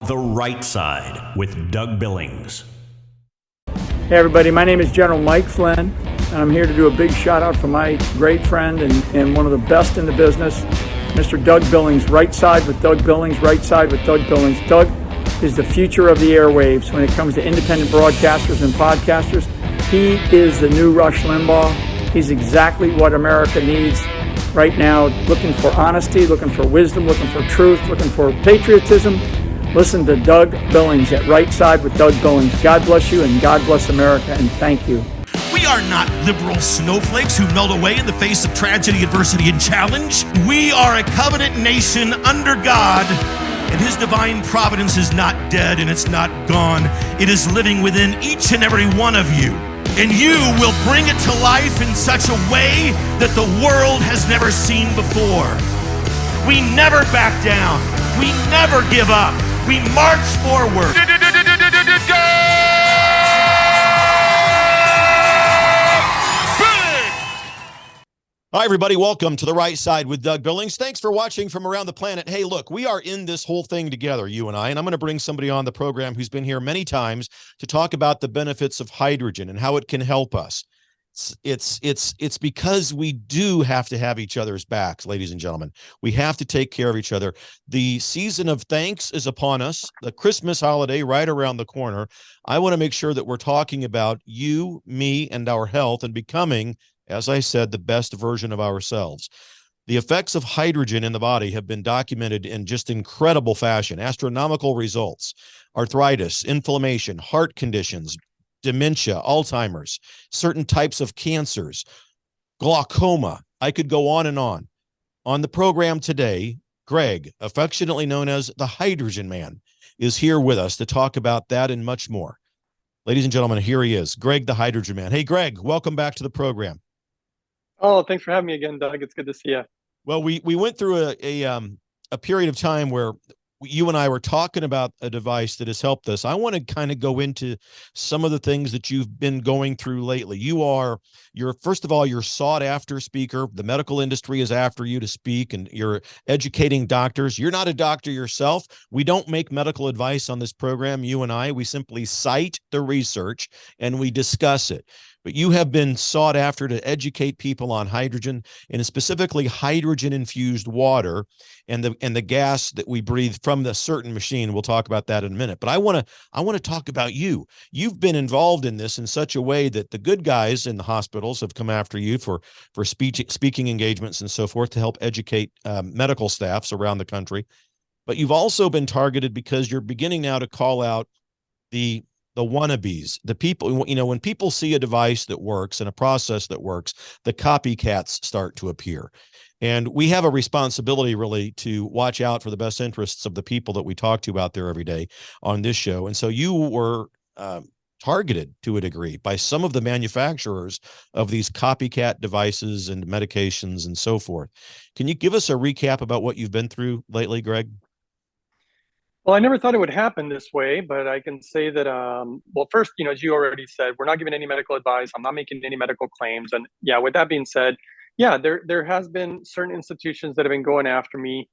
The Right Side with Doug Billings. Hey everybody, my name is General Mike Flynn, and I'm here to do a big shout out for my great friend and one of the best in the business, Mr. Doug Billings. Right Side with Doug Billings, Right Side with Doug Billings. Doug is the future of the airwaves when it comes to independent broadcasters and podcasters. He is the new Rush Limbaugh. He's exactly what America needs right now, looking for honesty, looking for wisdom, looking for truth, looking for patriotism. Listen to Doug Billings at Right Side with Doug Billings. God bless you and God bless America, and thank you. We are not liberal snowflakes who melt away in the face of tragedy, adversity, and challenge. We are a covenant nation under God, and His divine providence is not dead and it's not gone. It is living within each and every one of you. And you will bring it to life in such a way that the world has never seen before. We never back down. We never give up. We march forward. Hi, everybody. Welcome to The Right Side with Doug Billings. Thanks for watching from around the planet. Hey, look, we are in this whole thing together, you and I'm going to bring somebody on the program who's been here many times to talk about the benefits of hydrogen and how it can help us. It's because we do have to have each other's backs, ladies and gentlemen. We have to take care of each other. The season of thanks is upon us. The Christmas holiday right around the corner. I want to make sure that we're talking about you, me, and our health and becoming, as I said, the best version of ourselves. The effects of hydrogen in the body have been documented in just incredible fashion, astronomical results. Arthritis, inflammation, heart conditions, dementia, Alzheimer's, certain types of cancers, glaucoma. I could go on and on. On the program today, Greg, affectionately known as the Hydrogen Man, is here with us to talk about that and much more. Ladies and gentlemen, here he is, Greg, the Hydrogen Man. Hey, Greg, welcome back to the program. Oh, thanks for having me again, Doug. It's good to see you. Well, we went through a period of time where you and I were talking about a device that has helped us. I want to kind of go into some of the things that you've been going through lately. You're first of all, you're sought after speaker. The medical industry is after you to speak, and you're educating doctors. You're not a doctor yourself. We don't make medical advice on this program, you and I. We simply cite the research and we discuss it. But you have been sought after to educate people on hydrogen, and specifically hydrogen-infused water and the gas that we breathe from the certain machine. We'll talk about that in a minute. But I want to talk about you. You've been involved in this in such a way that the good guys in the hospitals have come after you for speaking engagements and so forth to help educate medical staffs around the country. But you've also been targeted because you're beginning now to call out the wannabes, the people, when people see a device that works and a process that works, the copycats start to appear. And we have a responsibility really to watch out for the best interests of the people that we talk to out there every day on this show. And so you were targeted to a degree by some of the manufacturers of these copycat devices and medications and so forth. Can you give us a recap about what you've been through lately, Greg? Well, I never thought it would happen this way, but I can say that, well, first, as you already said, we're not giving any medical advice. I'm not making any medical claims. And yeah, with that being said, yeah, there has been certain institutions that have been going after me,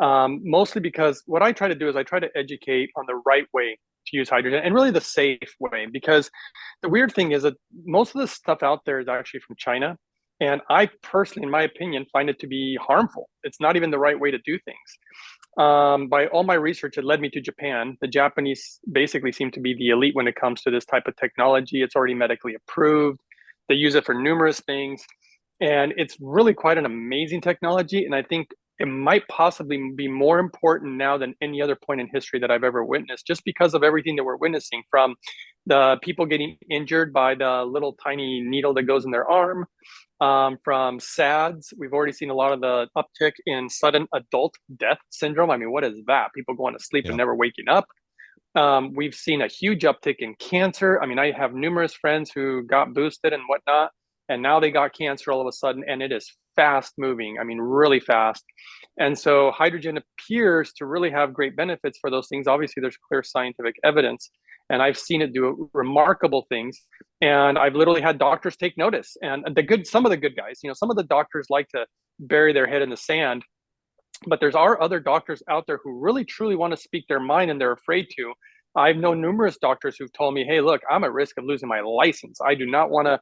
mostly because what I try to do is I try to educate on the right way to use hydrogen and really the safe way, because the weird thing is that most of the stuff out there is actually from China. And I personally, in my opinion, find it to be harmful. It's not even the right way to do things. By all my research, it led me to Japan. The Japanese basically seem to be the elite when it comes to this type of technology. It's already medically approved. They use it for numerous things. And it's really quite an amazing technology. And I think it might possibly be more important now than any other point in history that I've ever witnessed, just because of everything that we're witnessing, from the people getting injured by the little tiny needle that goes in their arm, from SADS. We've already seen a lot of the uptick in sudden adult death syndrome. I mean, what is that? People going to sleep and never waking up. We've seen a huge uptick in cancer. I mean, I have numerous friends who got boosted and whatnot, and now they got cancer all of a sudden, and it is fast moving. I mean, really fast. And so hydrogen appears to really have great benefits for those things. Obviously, there's clear scientific evidence, and I've seen it do remarkable things. And I've literally had doctors take notice. And some of the good guys, some of the doctors like to bury their head in the sand But there's are other doctors out there who really truly want to speak their mind and they're afraid to. I've known numerous doctors who've told me, hey, look, I'm at risk of losing my license. I do not want to,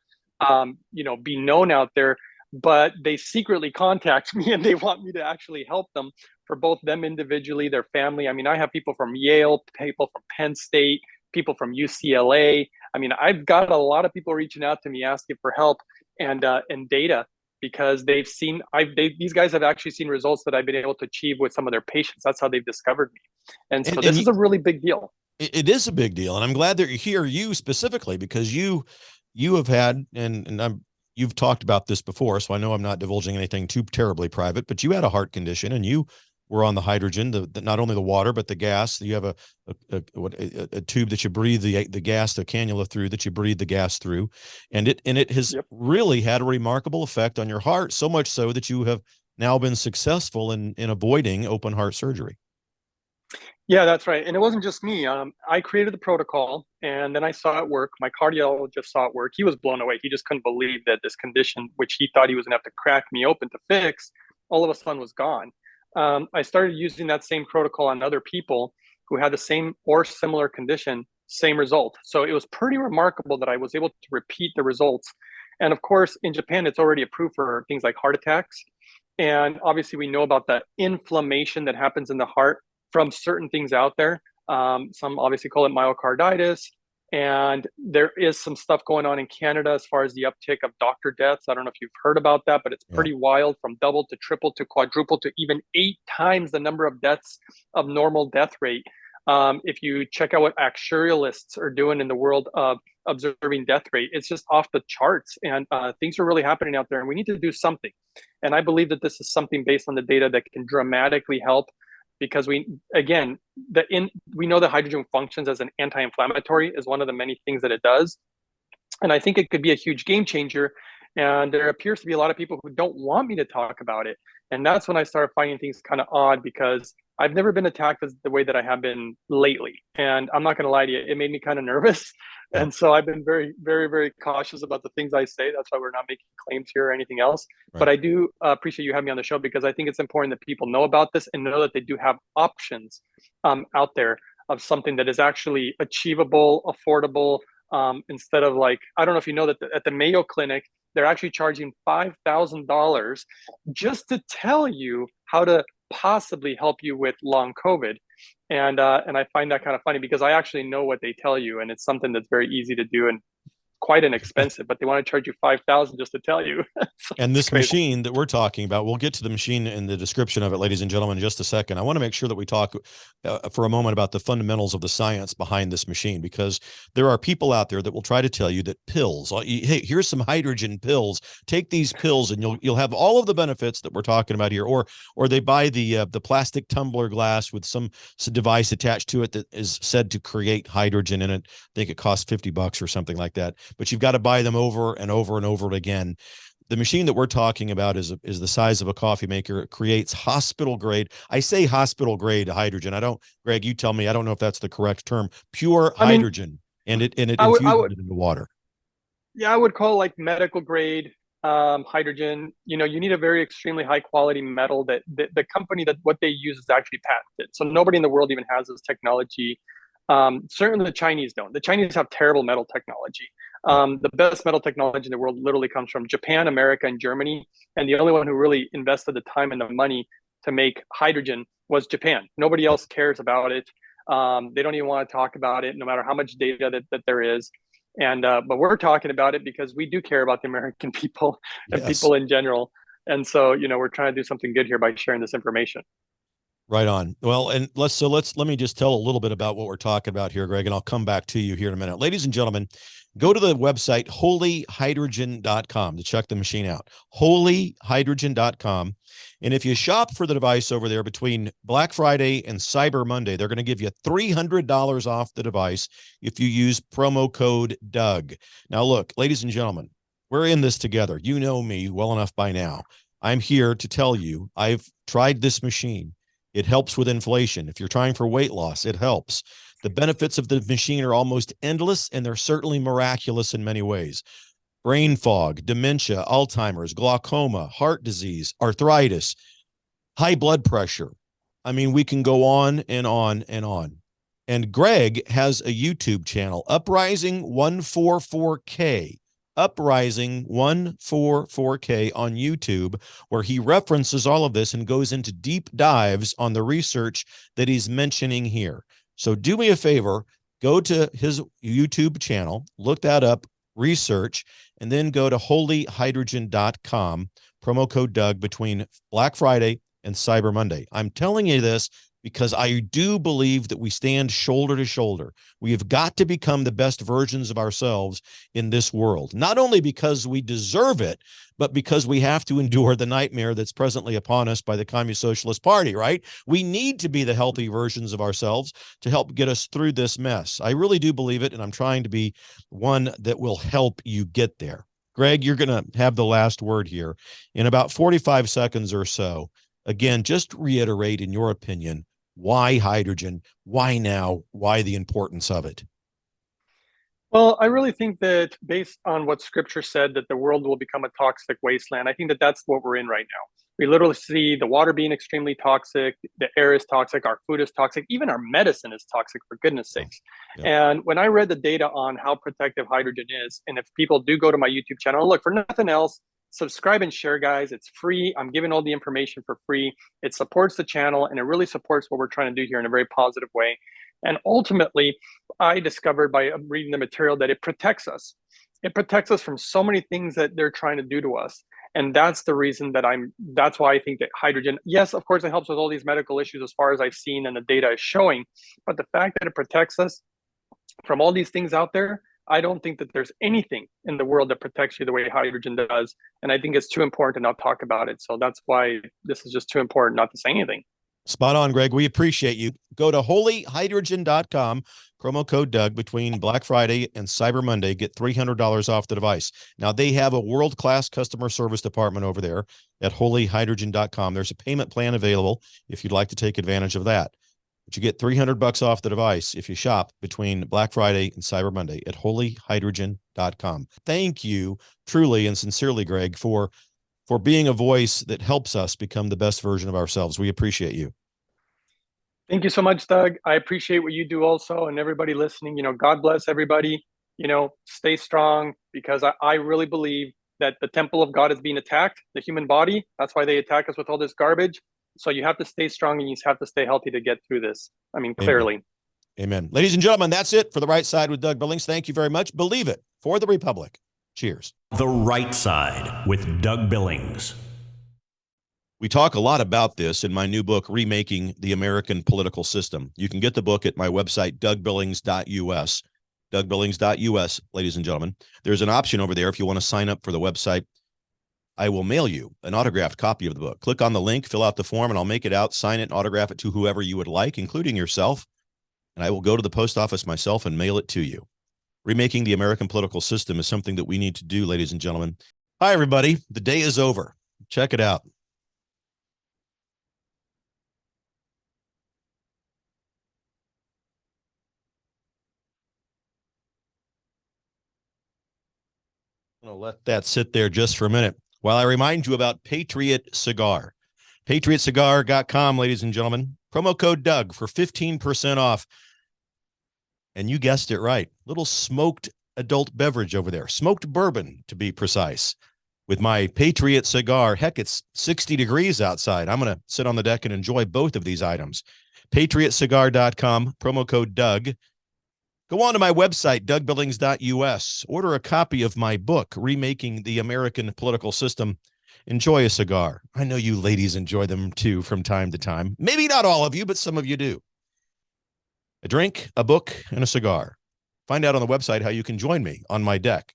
be known out there, but they secretly contact me and they want me to actually help them, for both them individually, their family. I mean, I have people from Yale, people from Penn State, people from UCLA. I mean, I've got a lot of people reaching out to me asking for help and data, because these guys have actually seen results that I've been able to achieve with some of their patients. That's how they've discovered me. And so this is a really big deal. It is a big deal. And I'm glad that you're here, you specifically, because you have had, you've talked about this before, so I know I'm not divulging anything too terribly private, but you had a heart condition and you were on the hydrogen, the not only the water, but the gas. You have a tube that you breathe the gas, the cannula through, that you breathe the gas through. And it has really had a remarkable effect on your heart, so much so that you have now been successful in avoiding open heart surgery. Yeah, that's right. And it wasn't just me. I created the protocol and then I saw it work. My cardiologist saw it work. He was blown away. He just couldn't believe that this condition, which he thought he was going to have to crack me open to fix, all of a sudden was gone. I started using that same protocol on other people who had the same or similar condition, same result. So it was pretty remarkable that I was able to repeat the results. And of course, in Japan, it's already approved for things like heart attacks. And obviously, we know about the inflammation that happens in the heart from certain things out there. Some obviously call it myocarditis. And there is some stuff going on in Canada as far as the uptick of doctor deaths. I don't know if you've heard about that, but it's pretty wild, from double to triple to quadruple to even 8 times the number of deaths of normal death rate. If you check out what actuarialists are doing in the world of observing death rate, it's just off the charts. And things are really happening out there, and we need to do something. And I believe that this is something based on the data that can dramatically help, because we know that hydrogen functions as an anti-inflammatory, is one of the many things that it does. And I think it could be a huge game changer. And there appears to be a lot of people who don't want me to talk about it. And that's when I started finding things kind of odd, because I've never been attacked as the way that I have been lately. And I'm not going to lie to you, it made me kind of nervous. And so I've been very, very, very cautious about the things I say. That's why we're not making claims here or anything else. Right. But I do appreciate you having me on the show, because I think it's important that people know about this and know that they do have options out there of something that is actually achievable, affordable, instead of, like, I don't know if you know that at the Mayo Clinic, they're actually charging $5,000 just to tell you how to possibly help you with long COVID. And I find that kind of funny, because I actually know what they tell you, and it's something that's very easy to do and quite inexpensive, but they want to charge you $5,000 just to tell you. So and this machine that we're talking about, we'll get to the machine in the description of it, ladies and gentlemen, in just a second. I want to make sure that we talk for a moment about the fundamentals of the science behind this machine, because there are people out there that will try to tell you that pills, hey, here's some hydrogen pills, take these pills and you'll have all of the benefits that we're talking about here. Or they buy the plastic tumbler glass with some device attached to it that is said to create hydrogen in it. I think it costs $50 or something like that. But you've got to buy them over and over and over again. The machine that we're talking about is the size of a coffee maker. It creates hospital grade. I say hospital grade hydrogen. Greg, you tell me, I don't know if that's the correct term, pure hydrogen. And it infuses it into water. Yeah, I would call it like medical grade hydrogen. You need a very extremely high quality metal that the company that what they use is actually patented. So nobody in the world even has this technology. Certainly the Chinese don't. The Chinese have terrible metal technology. The best metal technology in the world literally comes from Japan, America, and Germany. And the only one who really invested the time and the money to make hydrogen was Japan. Nobody else cares about it. They don't even want to talk about it, no matter how much data that there is. And but we're talking about it because we do care about the American people and people in general. And so, we're trying to do something good here by sharing this information. Right on. Well, and let me just tell a little bit about what we're talking about here, Greg, and I'll come back to you here in a minute. Ladies and gentlemen, go to the website holyhydrogen.com to check the machine out. holyhydrogen.com. And if you shop for the device over there between Black Friday and Cyber Monday, they're going to give you $300 off the device if you use promo code Doug. Now, look, ladies and gentlemen, we're in this together. You know me well enough by now. I'm here to tell you I've tried this machine. It helps with inflation. If you're trying for weight loss, it helps. The benefits of the machine are almost endless, and they're certainly miraculous in many ways. Brain fog, dementia, Alzheimer's, glaucoma, heart disease, arthritis, high blood pressure. I mean, we can go on and on and on. And Greg has a YouTube channel, Uprising 144K. Uprising 144K on YouTube, where he references all of this and goes into deep dives on the research that he's mentioning here. So do me a favor, go to his YouTube channel, look that up, research, and then go to holyhydrogen.com, promo code Doug, between Black Friday and Cyber Monday. I'm telling you this because I do believe that we stand shoulder to shoulder. We have got to become the best versions of ourselves in this world, not only because we deserve it, but because we have to endure the nightmare that's presently upon us by the Communist Socialist Party, right? We need to be the healthy versions of ourselves to help get us through this mess. I really do believe it, and I'm trying to be one that will help you get there. Greg, you're going to have the last word here. In about 45 seconds or so, again, just reiterate, in your opinion, why hydrogen? Why now? Why the importance of it? Well, I really think that based on what scripture said, that the world will become a toxic wasteland. I think that that's what we're in right now. We literally see the water being extremely toxic, the air is toxic, our food is toxic, even our medicine is toxic, for goodness sakes. Yeah. And when I read the data on how protective hydrogen is, and if people do go to my YouTube channel, look, for nothing else, subscribe and share, guys. It's free. I'm giving all the information for free. It supports the channel, and it really supports what we're trying to do here in a very positive way. And ultimately, I discovered by reading the material that it protects us. It protects us from so many things that they're trying to do to us. And that's the reason that that's why I think that hydrogen, yes, of course, it helps with all these medical issues as far as I've seen and the data is showing. But the fact that it protects us from all these things out there, I don't think that there's anything in the world that protects you the way hydrogen does. And I think it's too important to not talk about it. So that's why this is just too important not to say anything. Spot on, Greg. We appreciate you. Go to holyhydrogen.com, promo code Doug, between Black Friday and Cyber Monday. Get $300 off the device. Now, they have a world-class customer service department over there at holyhydrogen.com. There's a payment plan available if you'd like to take advantage of that. But you get $300 off the device if you shop between Black Friday and Cyber Monday at holyhydrogen.com. Thank you truly and sincerely, Greg, for being a voice that helps us become the best version of ourselves. We appreciate you. Thank you so much, Doug. I appreciate what you do also, and everybody listening. God bless everybody. Stay strong, because I really believe that the temple of God is being attacked, the human body. That's why they attack us with all this garbage. So you have to stay strong and you have to stay healthy to get through this. I mean, clearly. Amen. Ladies and gentlemen, that's it for The Right Side with Doug Billings. Thank you very much. Believe it for the Republic. Cheers. The Right Side with Doug Billings. We talk a lot about this in my new book, Remaking the American Political System. You can get the book at my website, dougbillings.us. Dougbillings.us, ladies and gentlemen. There's an option over there if you want to sign up for the website. I will mail you an autographed copy of the book. Click on the link, fill out the form, and I'll make it out, sign it, and autograph it to whoever you would like, including yourself. And I will go to the post office myself and mail it to you. Remaking the American political system is something that we need to do, ladies and gentlemen. Hi, everybody. The day is over. Check it out. I'm going to let that sit there just for a minute while I remind you about Patriot Cigar. PatriotCigar.com, ladies and gentlemen. Promo code Doug for 15% off. And you guessed it right. Little smoked adult beverage over there. Smoked bourbon, to be precise. With my Patriot Cigar. Heck, it's 60 degrees outside. I'm going to sit on the deck and enjoy both of these items. PatriotCigar.com, promo code Doug. Go on to my website, dougbillings.us. Order a copy of my book, Remaking the American Political System. Enjoy a cigar. I know you ladies enjoy them too from time to time. Maybe not all of you, but some of you do. A drink, a book, and a cigar. Find out on the website how you can join me on my deck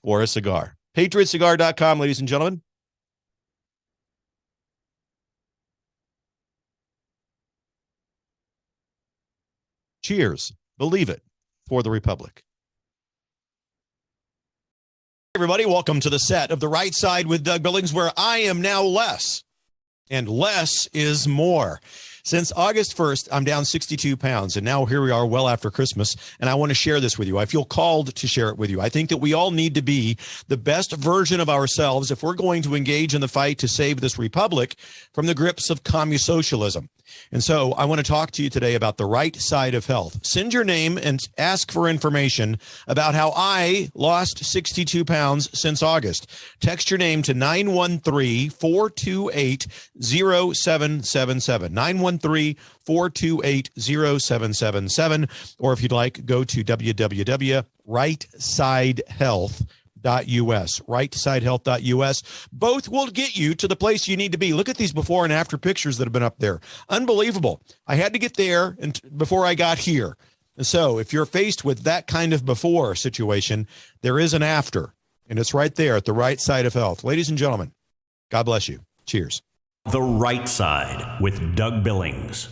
or a cigar. PatriotCigar.com, ladies and gentlemen. Cheers. Believe it for the Republic. Everybody, welcome to the set of The Right Side with Doug Billings, where I am now less, and less is more. Since August 1st, I'm down 62 pounds, and now here we are well after Christmas, and I want to share this with you. I feel called to share it with you. I think that we all need to be the best version of ourselves if we're going to engage in the fight to save this republic from the grips of communist socialism. And so I want to talk to you today about the right side of health. Send your name and ask for information about how I lost 62 pounds since August. Text your name to 913-428-0777. 913-428-0777. Or if you'd like, go to www.rightsidehealth.us. rightsidehealth.us. Both will get you to the place you need to be. Look at these before and after pictures that have been up there. Unbelievable. I had to get there and before I got here. And so if you're faced with that kind of before situation, there is an after, and it's right there at the right side of health. Ladies and gentlemen, God bless you. Cheers. The Right Side with Doug Billings.